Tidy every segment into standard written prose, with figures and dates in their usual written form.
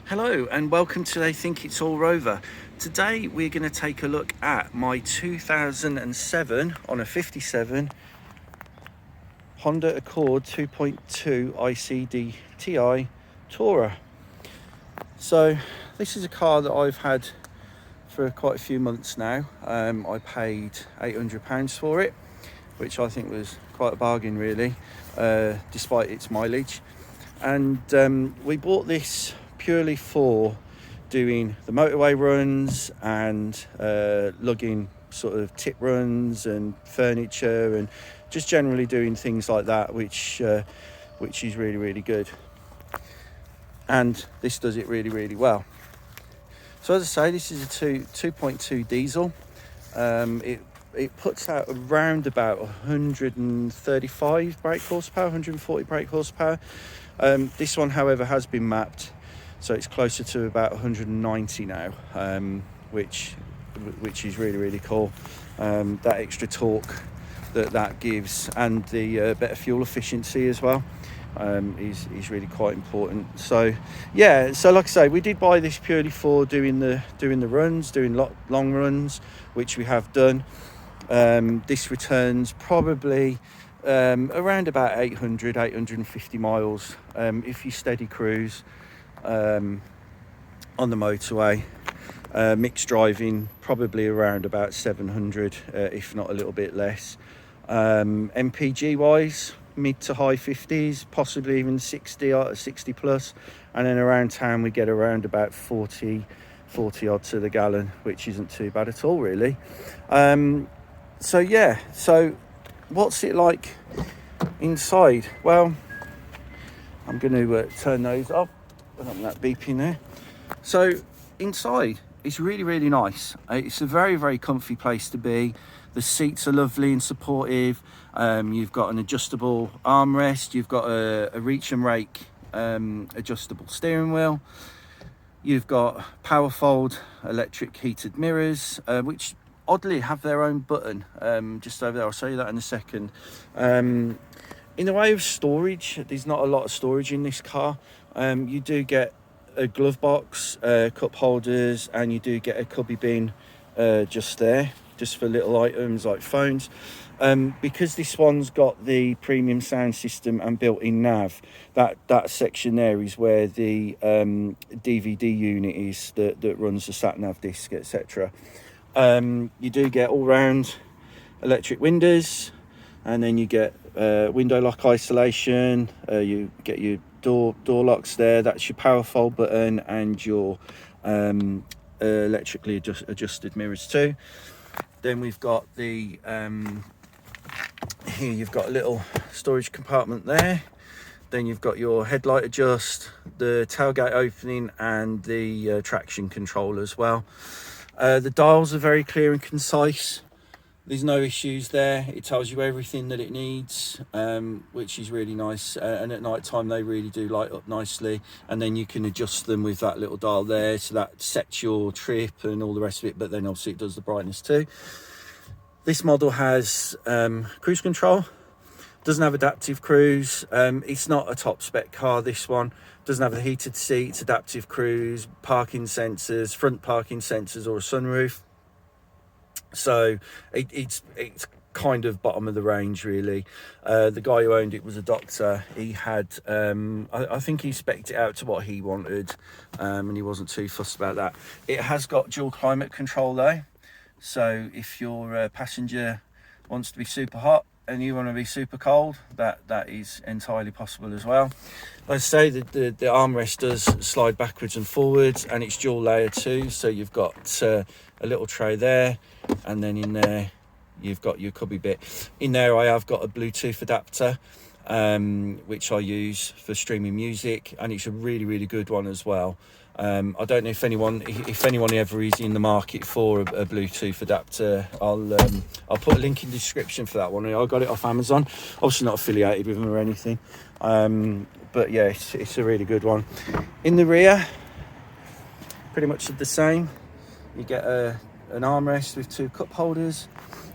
Hello and welcome to They Think It's All Rover. Today we're going to take a look at my 2007 on a 57 Honda Accord 2.2 icdti Tourer. So this is a car that I've had for quite a few months now. I paid £800 for it, which I think was quite a bargain really, despite its mileage. And we bought this purely for doing the motorway runs and lugging sort of tip runs and furniture and just generally doing things like that, which is really good. And this does it really well. So as I say, this is a 2.2 diesel. It puts out around about 135 brake horsepower, 140 brake horsepower. This one, however, has been mapped, so it's closer to about 190 now, which is really cool. That extra torque that gives and the better fuel efficiency as well is really quite important. So yeah, so like I say, we did buy this purely for doing the runs, doing long runs, which we have done. This returns probably around about 850 miles if you steady cruise on the motorway. Mixed driving probably around about 700, if not a little bit less. MPG wise, mid to high 50s, possibly even 60 plus, and then around town we get around about 40 odd to the gallon, which isn't too bad at all really. So yeah, so what's it like inside? Well, I'm going to turn those off. I don't want that beeping there. So inside, it's really nice. It's a very comfy place to be. The seats are lovely and supportive. You've got an adjustable armrest. You've got a reach and rake adjustable steering wheel. You've got power fold electric heated mirrors, which oddly have their own button just over there. I'll show you that in a second. In the way of storage, there's not a lot of storage in this car. You do get a glove box, cup holders, and you do get a cubby bin just there, just for little items like phones. Because this one's got the premium sound system and built-in nav, that section there is where the DVD unit is that runs the sat nav disc, etc. You do get all-round electric windows, and then you get window lock isolation. You get your door locks there. That's your power fold button and your electrically adjusted mirrors too. Then we've got the here you've got a little storage compartment there. Then you've got your headlight adjust, the tailgate opening, and the traction control as well. The dials are very clear and concise. There's no issues there. It tells you everything that it needs, which is really nice. And at night time, they really do light up nicely. And then you can adjust them with that little dial there. So that sets your trip and all the rest of it. But then obviously it does the brightness too. This model has cruise control. Doesn't have adaptive cruise. It's not a top spec car, this one. Doesn't have the heated seats, adaptive cruise, parking sensors, front parking sensors, or a sunroof. So it's kind of bottom of the range really. The guy who owned it was a doctor. He had I think he spec'd it out to what he wanted, and he wasn't too fussed about that. It has got dual climate control though, so if your passenger wants to be super hot and you want to be super cold, that is entirely possible as well. Like I say, the armrest does slide backwards and forwards, and it's dual layer too, so you've got a little tray there, and then in there you've got your cubby bit. In there I have got a Bluetooth adapter, which I use for streaming music, and it's a really good one as well. I don't know if anyone ever is in the market for a Bluetooth adapter. I'll put a link in the description for that one. I got it off Amazon. Obviously not affiliated with them or anything, but yeah, it's a really good one. In the rear, pretty much the same. You get an armrest with two cup holders,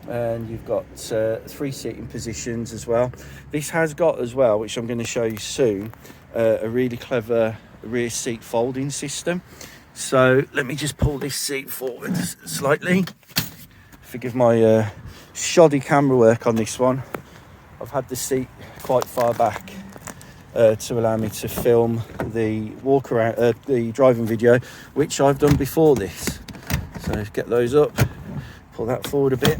and you've got 3 seating positions as well. This has got as well, which I'm going to show you soon, a really clever rear seat folding system. So let me just pull this seat forward slightly. Forgive my shoddy camera work on this one. I've had the seat quite far back to allow me to film the walk around, the driving video, which I've done before this. So get those up, pull that forward a bit.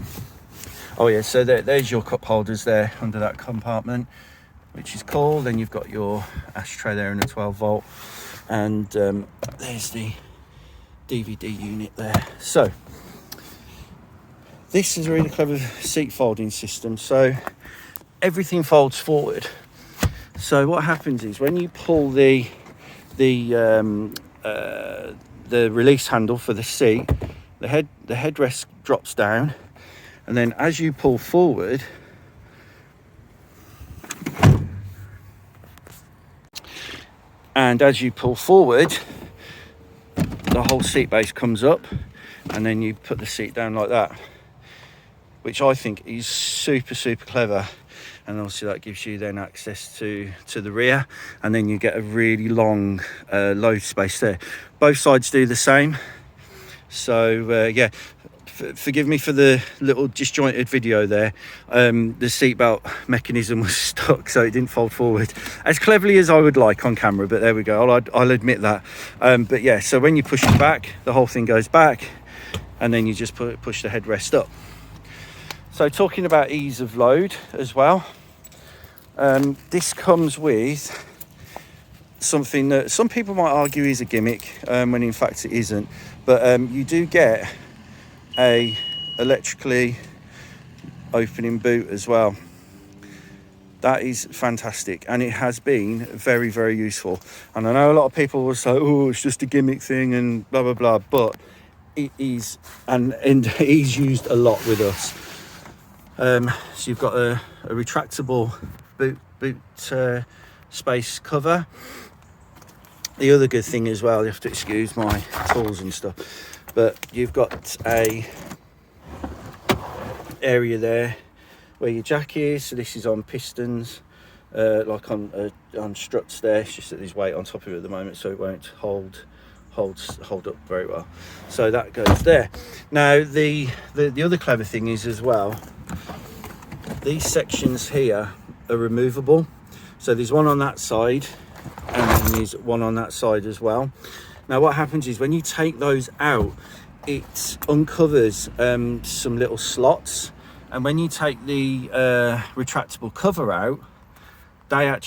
Oh yeah, so there's your cup holders there under that compartment, which is cool. Then you've got your ashtray there and a 12 volt, and there's the DVD unit there. So this is a really clever seat folding system. So everything folds forward. So what happens is when you pull the release handle for the seat, the headrest drops down, and then as you pull forward, the whole seat base comes up, and then you put the seat down like that, which I think is super clever. And obviously that gives you then access to the rear, and then you get a really long load space there. Both sides do the same. So yeah, forgive me for the little disjointed video there. The seatbelt mechanism was stuck, so it didn't fold forward as cleverly as I would like on camera, but there we go. I'll admit that. But yeah, so when you push it back, the whole thing goes back, and then you just push the headrest up. So talking about ease of load as well, this comes with something that some people might argue is a gimmick, when in fact it isn't. But you do get a electrically opening boot as well. That is fantastic, and it has been very useful. And I know a lot of people will say, oh, it's just a gimmick thing and blah blah blah, but it is, and it is used a lot with us. So you've got a retractable boot space cover. The other good thing as well, you have to excuse my tools and stuff, but you've got a area there where your jack is. So this is on pistons, like on struts there. It's just that there's weight on top of it at the moment, so it won't hold up very well. So that goes there. Now the other clever thing is as well, these sections here are removable. So there's one on that side, and then there's one on that side as well. Now what happens is when you take those out, it uncovers some little slots, and when you take the retractable cover out, that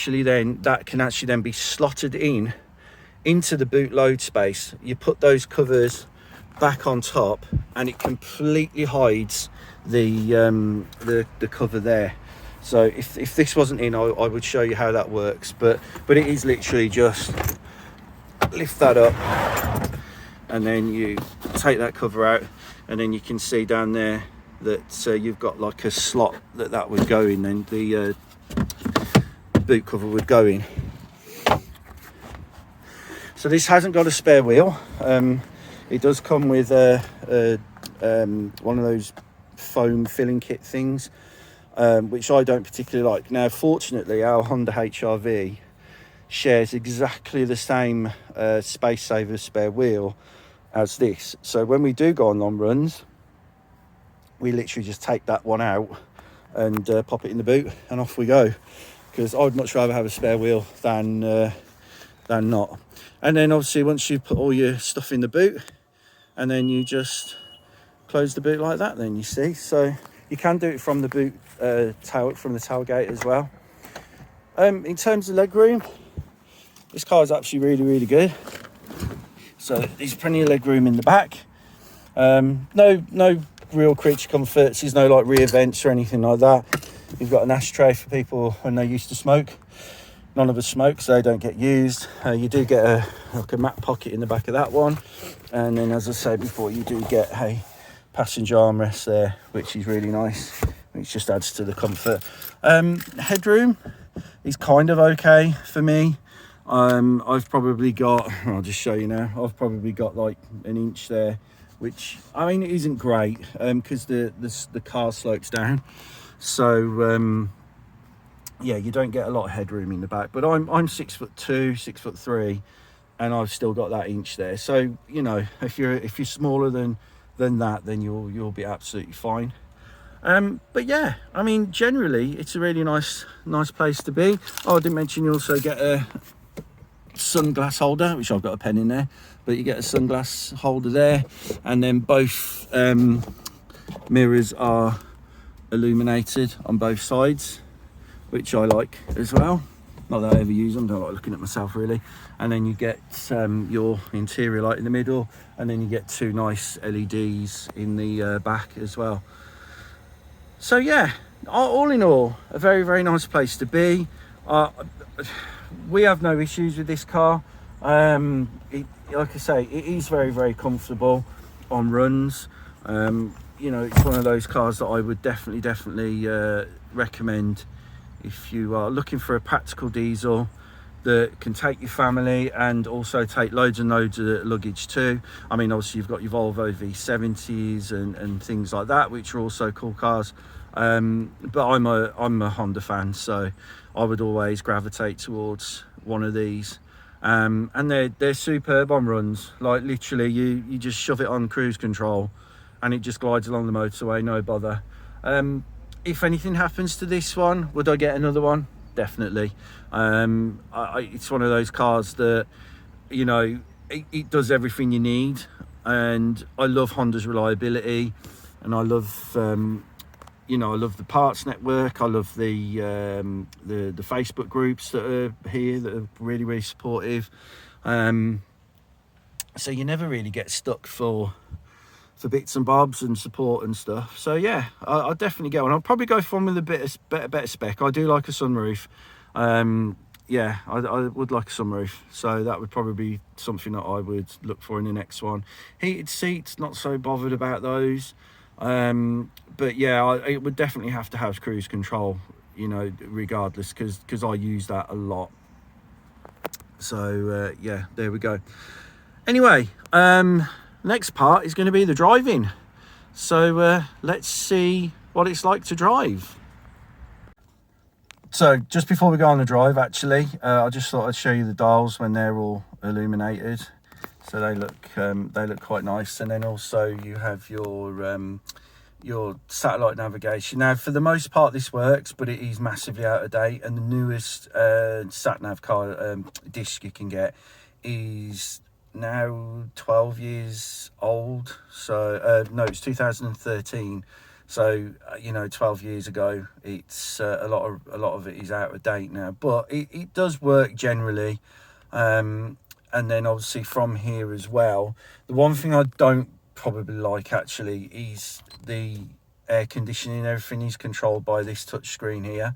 can actually then be slotted into the boot load space. You put those covers back on top, and it completely hides the cover there. So if this wasn't in, I would show you how that works, but it is literally just lift that up, and then you take that cover out, and then you can see down there that you've got like a slot that would go in, and the boot cover would go in. So this hasn't got a spare wheel. It does come with one of those foam filling kit things, which I don't particularly like. Now fortunately our Honda HR-V shares exactly the same space saver spare wheel as this, so when we do go on long runs, we literally just take that one out and pop it in the boot, and off we go, because I'd much rather have a spare wheel than not. And then obviously once you put all your stuff in the boot, and then you just close the boot like that, then you see. So you can do it from the boot from the tailgate as well. In terms of leg room, this car is actually really good. So there's plenty of leg room in the back. No real creature comforts. There's no like rear vents or anything like that. You've got an ashtray for people when they used to smoke. None of us smoke, so they don't get used. You do get a mat pocket in the back of that one, and then as I said before, you do get a passenger armrest there, which is really nice, which just adds to the comfort. Headroom is kind of okay for me. I've probably got, I'll just show you now, I've probably got like an inch there, which I mean it isn't great because the car slopes down, so yeah, you don't get a lot of headroom in the back. But I'm 6'2", 6'3", and I've still got that inch there. So you know, if you're smaller than that, then you'll be absolutely fine. But yeah, I mean, generally it's a really nice place to be. Oh, I didn't mention you also get a sunglass holder, which I've got a pen in there, but you get a sunglass holder there, and then both mirrors are illuminated on both sides, which I like as well. Not that I ever use them, don't like looking at myself really. And then you get your interior light in the middle, and then you get two nice LEDs in the back as well. So yeah, all in all, a very nice place to be. We have no issues with this car. Like I say, it is very comfortable on runs. You know, it's one of those cars that I would definitely recommend if you are looking for a practical diesel that can take your family and also take loads and loads of luggage too. I mean, obviously you've got your Volvo V70s and things like that, which are also cool cars. But I'm a Honda fan, so I would always gravitate towards one of these. And they're superb on runs. Like literally, you just shove it on cruise control, and it just glides along the motorway, no bother. If anything happens to this one, would I get another one? Definitely. It's one of those cars that, you know, it does everything you need, and I love Honda's reliability, and I love you know, I love the parts network. I love the Facebook groups that are here that are really supportive. So you never really get stuck for bits and bobs and support and stuff. So yeah, I'll definitely get one. I'll probably go for one with a better spec. I do like a sunroof. Yeah, I would like a sunroof, so that would probably be something that I would look for in the next one. Heated seats, not so bothered about those. But yeah, it would definitely have to have cruise control, you know, regardless, because I use that a lot. So yeah, there we go. Anyway, next part is going to be the driving. So let's see what it's like to drive. So just before we go on the drive, actually, I just thought I'd show you the dials when they're all illuminated. So they look quite nice. And then also you have your satellite navigation. Now, for the most part, this works, but it is massively out of date. And the newest sat nav car disc you can get is now 12 years old. So no, it's 2013. So you know, 12 years ago, it's a lot of it is out of date now, but it does work generally. And then obviously from here as well, the one thing I don't probably like actually is the air conditioning. Everything is controlled by this touch screen here,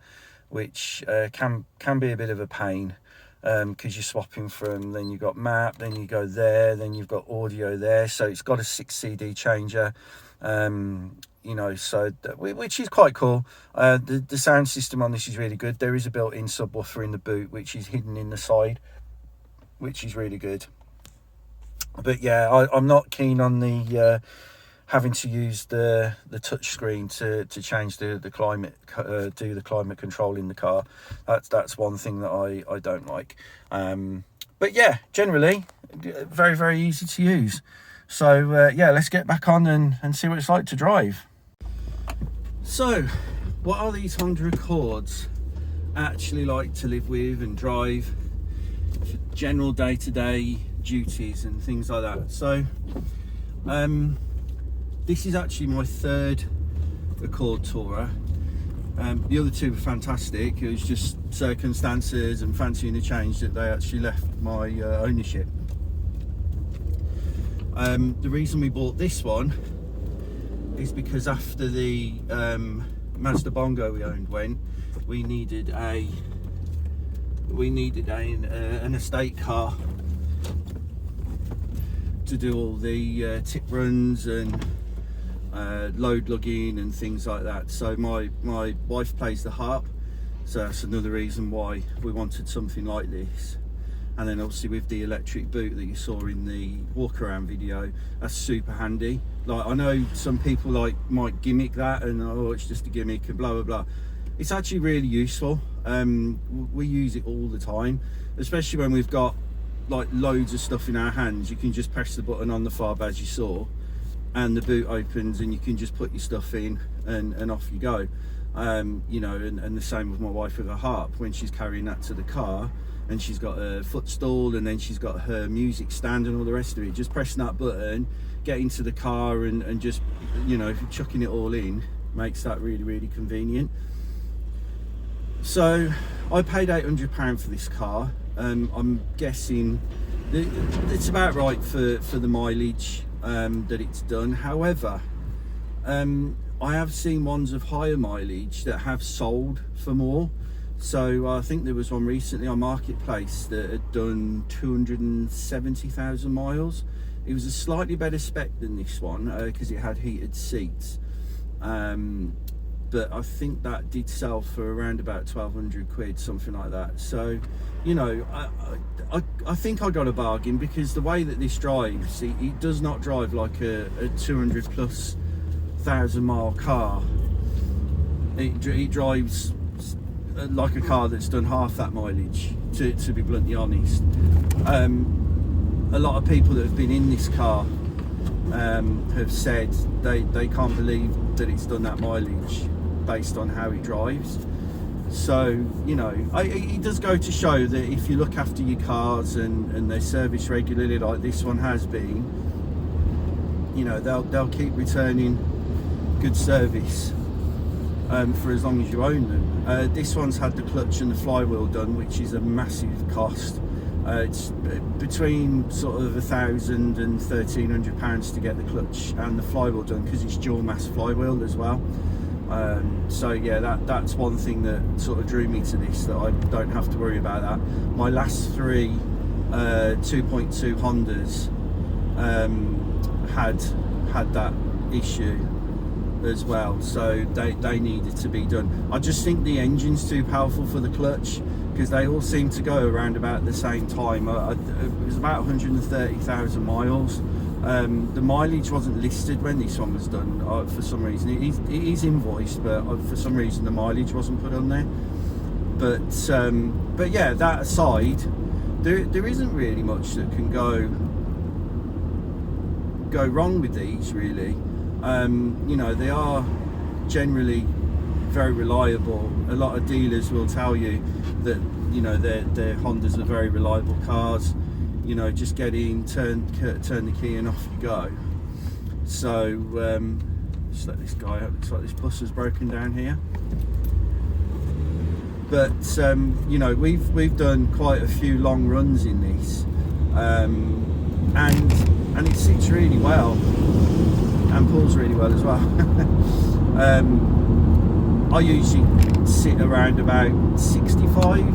which can be a bit of a pain, because you're swapping from, then you've got map, then you go there, then you've got audio there. So it's got a 6 CD changer, you know, so which is quite cool. The sound system on this is really good. There is a built-in subwoofer in the boot, which is hidden in the side, which is really good. But yeah, I'm not keen on the having to use the touch screen to change the climate, do the climate control in the car. That's one thing that I don't like. But yeah, generally very easy to use. So yeah, let's get back on and see what it's like to drive. So what are these Honda Accords actually like to live with and drive for general day-to-day duties and things like that? So this is actually my third Accord Tourer. The other two were fantastic. It was just circumstances and fancying a change that they actually left my ownership. The reason we bought this one is because after the Mazda Bongo we owned went, we needed an estate car to do all the tip runs and load lugging and things like that. So my wife plays the harp, so that's another reason why we wanted something like this. And then obviously with the electric boot that you saw in the walk around video, that's super handy. Like, I know some people might gimmick that and oh, it's just a gimmick and blah blah blah. It's actually really useful. We use it all the time, especially when we've got like loads of stuff in our hands, you can just press the button on the fob as you saw, and the boot opens and you can just put your stuff in and off you go. You know, and the same with my wife with her harp, when she's carrying that to the car, and she's got a footstool, and then she's got her music stand and all the rest of it. Just pressing that button, get into the car, and just, you know, chucking it all in makes that really, really convenient. So I paid £800 for this car. I'm guessing it's about right for the mileage that it's done. However, I have seen ones of higher mileage that have sold for more. So I think there was one recently on Marketplace that had done 270,000 miles. It was a slightly better spec than this one because it had heated seats. But I think that did sell for around about 1,200 quid, something like that. So, you know, I think I got a bargain, because the way that this drives, it does not drive like a 200,000+ mile car. It drives like a car that's done half that mileage, to be bluntly honest. A lot of people that have been in this car have said they can't believe that it's done that mileage based on how it drives. So, you know, it does go to show that if you look after your cars and they're serviced regularly like this one has been, you know, they'll keep returning good service for as long as you own them. This one's had the clutch and the flywheel done, which is a massive cost. It's between sort of £1,000 and £1,300 to get the clutch and the flywheel done, because it's dual mass flywheel as well. So yeah, that's one thing that sort of drew me to this, that I don't have to worry about that. My last three 2.2 Hondas had that issue as well, so they needed to be done. I just think the engine's too powerful for the clutch, because they all seem to go around about the same time. It was about 130,000 miles. The mileage wasn't listed when this one was done for some reason. It is invoiced, but for some reason the mileage wasn't put on there. But yeah, that aside, there isn't really much that can go wrong with these, really. You know, they are generally very reliable. A lot of dealers will tell you that, you know, their Hondas are very reliable cars. You know, just get in, turn the key, and off you go. So just let this guy out. Looks like this bus has broken down here. But you know, we've done quite a few long runs in this, and it sits really well and pulls really well as well. I usually sit around about 65,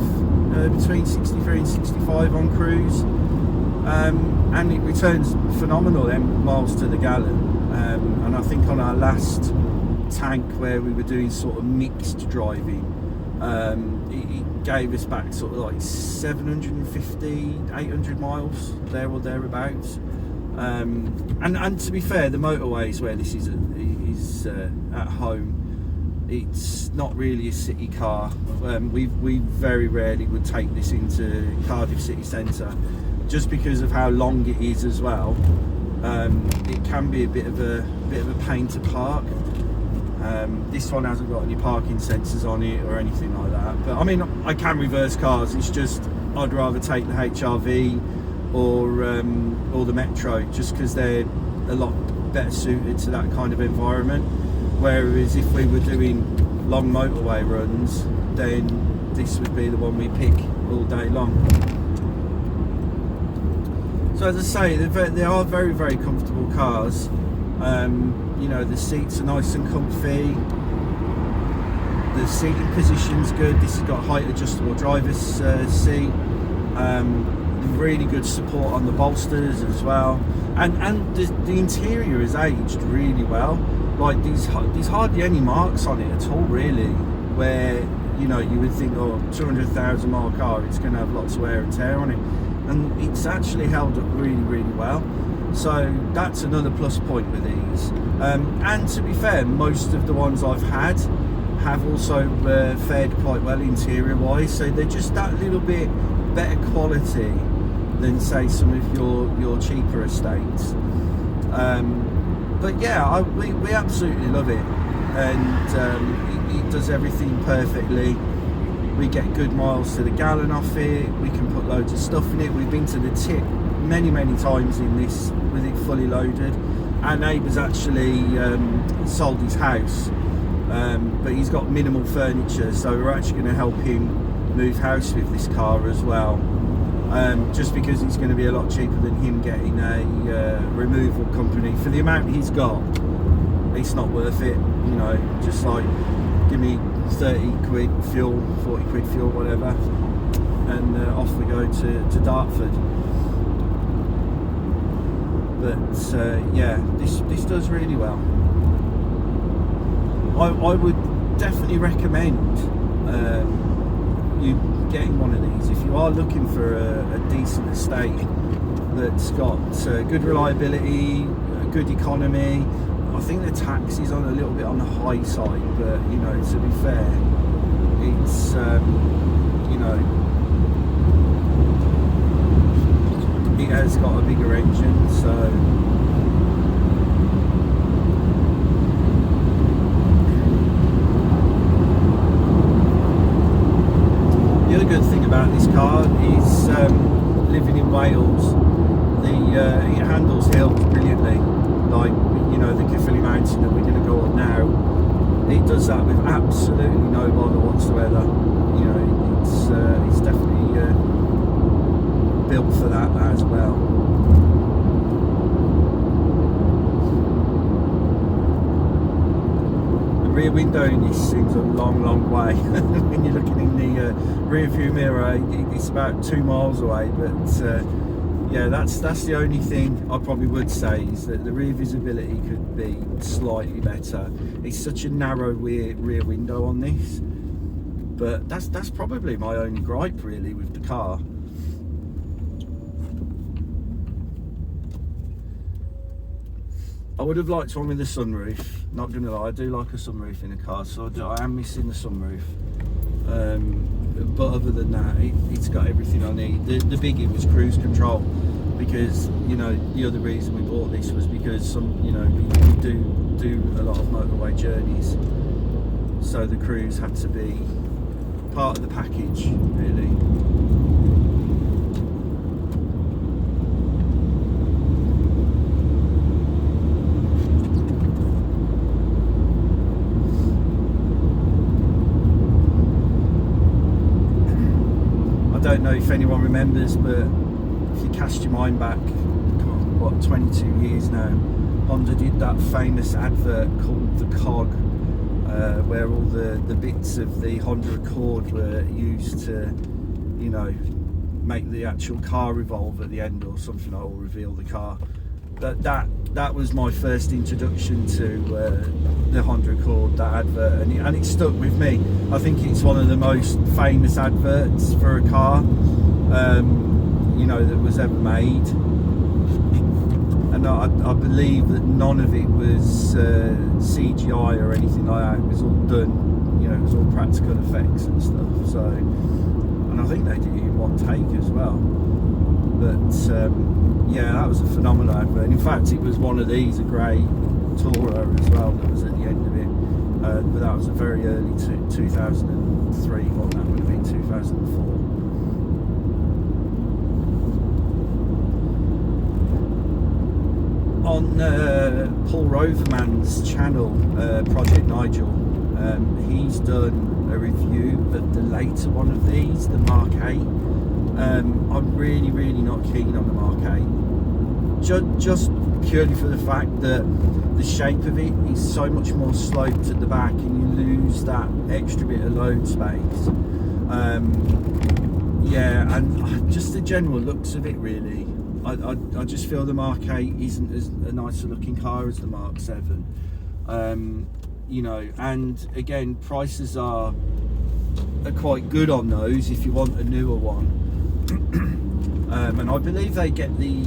between 63 and 65 on cruise, and it returns phenomenal miles to the gallon. And I think on our last tank, where we were doing sort of mixed driving, it gave us back sort of like 750, 800 miles, there or thereabouts. And to be fair, the motorways where this is at home, it's not really a city car. We very rarely would take this into Cardiff city centre, just because of how long it is as well. It can be a bit of a pain to park. This one hasn't got any parking sensors on it or anything like that. But I mean, I can reverse cars. It's just I'd rather take the HRV or the Metro, just because they're a lot better suited to that kind of environment. Whereas if we were doing long motorway runs, then this would be the one we pick all day long. So as I say, they are very, very comfortable cars. You know, the seats are nice and comfy. The seating position's good. This has got height adjustable driver's seat. Really good support on the bolsters as well. And the interior is aged really well. Like there's hardly any marks on it at all, really, where, you know, you would think, oh, 200,000 mile car, it's going to have lots of wear and tear on it, and it's actually held up really, really well. So that's another plus point with these. And to be fair, most of the ones I've had have also fared quite well interior wise, so they're just that little bit better quality than say some of your cheaper estates. But yeah, we absolutely love it, and it does everything perfectly. We get good miles to the gallon off it. We can put loads of stuff in it. We've been to the tip many times in this with it fully loaded. Our neighbour's actually sold his house, but he's got minimal furniture, so we're actually going to help him move house with this car as well, just because it's going to be a lot cheaper than him getting a removal company. For the amount he's got, it's not worth it, you know. Just like, give me 30 quid fuel, 40 quid fuel, whatever, and off we go to Dartford. But yeah, this does really well. I would definitely recommend you getting one of these if you are looking for a decent estate that's got good reliability, good economy. I think the tax is on a little bit on the high side, but you know, to be fair, it's you know, it has got a bigger engine, so the other good thing about this car is living in Wales, it handles hills brilliantly. Like, you know, the Caerphilly Mountain that we're going to go on now, it does that with absolutely no bother whatsoever. You know, it's definitely built for that as well. The rear window in this seems a long way. When you're looking in the rear view mirror, it's about 2 miles away, but yeah, that's the only thing I probably would say, is that the rear visibility could be slightly better. It's such a narrow rear window on this, but that's probably my only gripe really with the car. I would have liked one with a sunroof, not gonna lie. I do like a sunroof in a car, so I am missing the sunroof. But other than that, it's got everything I need. The biggie was cruise control, because, you know, the other reason we bought this was because you know, we do a lot of motorway journeys, so the cruise had to be part of the package, really. I don't know if anyone remembers, but if you cast your mind back, what, 22 years now, Honda did that famous advert called The Cog, where all the bits of the Honda Accord were used to, you know, make the actual car revolve at the end or something, or reveal the car. That was my first introduction to the Honda Accord, that advert, and it stuck with me. I think it's one of the most famous adverts for a car, you know, that was ever made. And I believe that none of it was CGI or anything like that. It was all done, you know, it was all practical effects and stuff. So, and I think they did it in one take as well. But yeah, that was a phenomenal advert. In fact, it was one of these, a grey Tourer as well, that was at the end of it. But that was a very early 2003 one. That would have been 2004. On Paul Roverman's channel, Project Nigel, he's done a review of the later one of these, the Mark 8. I'm really not keen on the Mark 8, just purely for the fact that the shape of it is so much more sloped at the back, and you lose that extra bit of load space. Yeah, and just the general looks of it, really. I just feel the Mark 8 isn't as a nicer looking car as the Mark 7. You know, and again, prices are quite good on those if you want a newer one. And I believe they get the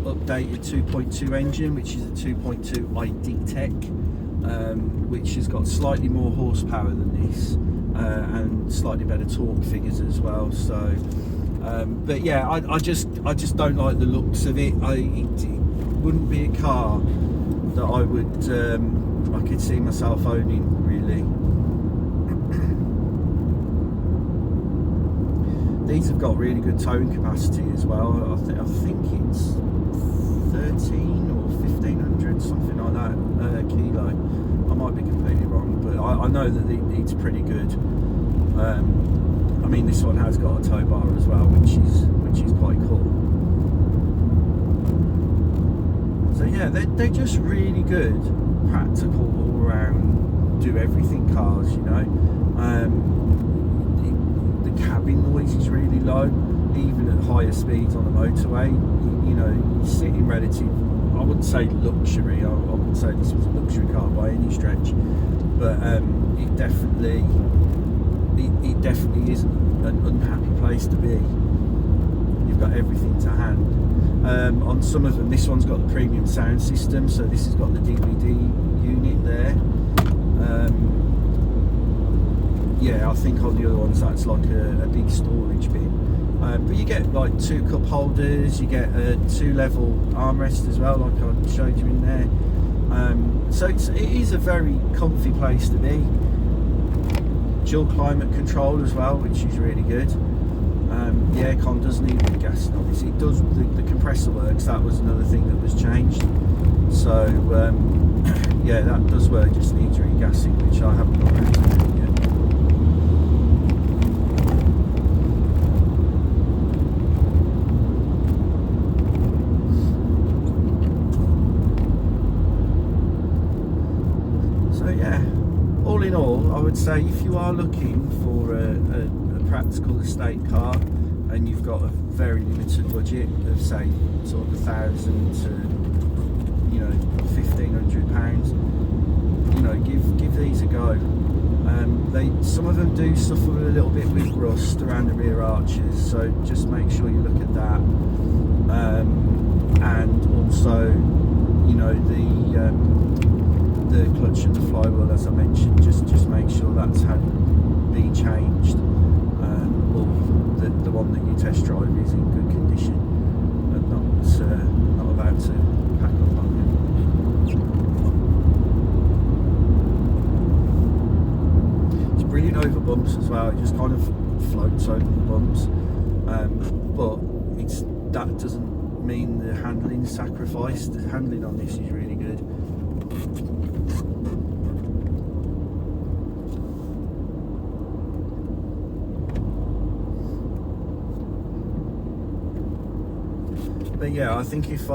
updated 2.2 engine, which is a 2.2 icdti, which has got slightly more horsepower than this, and slightly better torque figures as well. So But yeah, I just don't like the looks of it. It wouldn't be a car that I could see myself owning, really. These have got really good towing capacity as well. I think it's 13 or 1500, something like that, kilo. I might be completely wrong, but I know that it's pretty good. I mean, this one has got a tow bar as well, which is quite cool. So yeah, they're just really good, practical, all round, do everything cars, you know. The cabin noise is really low, even at higher speeds on the motorway. You know, you sit in relative, I wouldn't say luxury, I wouldn't say this was a luxury car by any stretch, but it definitely isn't an unhappy place to be. You've got everything to hand. On some of them, this one's got the premium sound system, so this has got the DVD unit there. Yeah, I think on the other ones that's like a big storage bin. But you get like 2 cup holders, you get a 2-level armrest as well, like I showed you in there. So it is a very comfy place to be. Dual climate control as well, which is really good. The aircon does need gassing, obviously. It does. The compressor works. That was another thing that was changed. So yeah, that does work. Just needs regassing, which I haven't got around to doing yet. So yeah, all in all, I would say if you are looking for a practical estate car and you've got a very limited budget of say sort of £1,000 to, you know, £1,500, you know, give these a go. Some of them do suffer a little bit with rust around the rear arches, so just make sure you look at that. And also, you know, the clutch and the flywheel, as I mentioned, just make sure that's had been changed, or the one that you test drive is in good condition and not about to pack up on you. It's brilliant over bumps as well. It just kind of floats over the bumps, but that doesn't mean the handling's sacrificed. The handling on this is really good. But yeah, I think if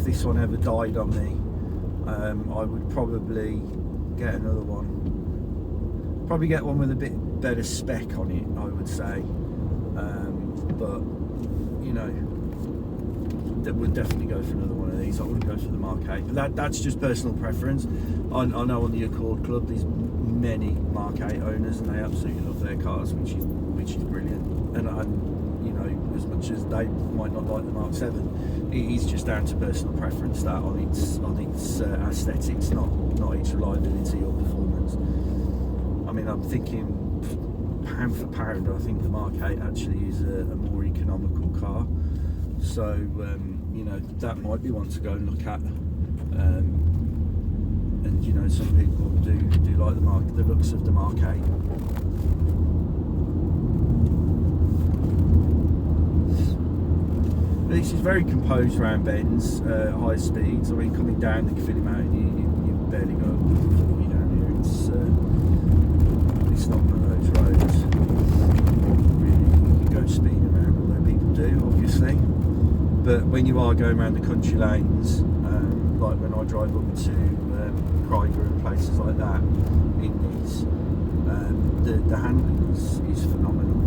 this one ever died on me, I would probably get another one. Probably get one with a bit better spec on it, I would say. But you know, that would definitely go for another one of these. I wouldn't go for the Mark 8. But that's just personal preference. I know on the Accord Club there's many Mark 8 owners and they absolutely love their cars, which is brilliant. And you know, as much as they might not like the Mark 7, it is just down to personal preference, that on its aesthetics, not its reliability or performance. I mean, I'm thinking pound for pound, I think the Mark 8 actually is a more economical car. So you know, that might be one to go and look at. And you know, some people do like the looks of the Mark 8. This is very composed around bends, high speeds. I mean, coming down the Cavilly Mountain, you barely go 40 down here. It's not one of those roads really you go speeding around, although people do, obviously. But when you are going around the country lanes, like when I drive up to Craiger and places like that, in these, the handling is phenomenal.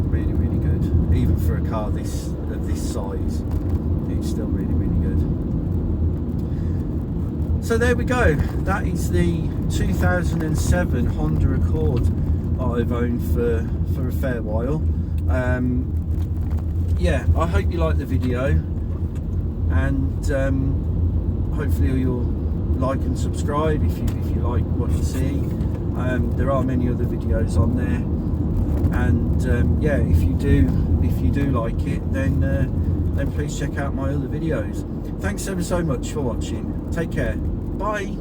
Really, really good. Even for a car of this size, it's still really, really good. So there we go. That is the 2007 Honda Accord I've owned for a fair while. Yeah, I hope you liked the video, and hopefully you'll like and subscribe if you like what you see. There are many other videos on there. And yeah, if you do like it, then please check out my other videos. Thanks ever so much for watching. Take care. Bye.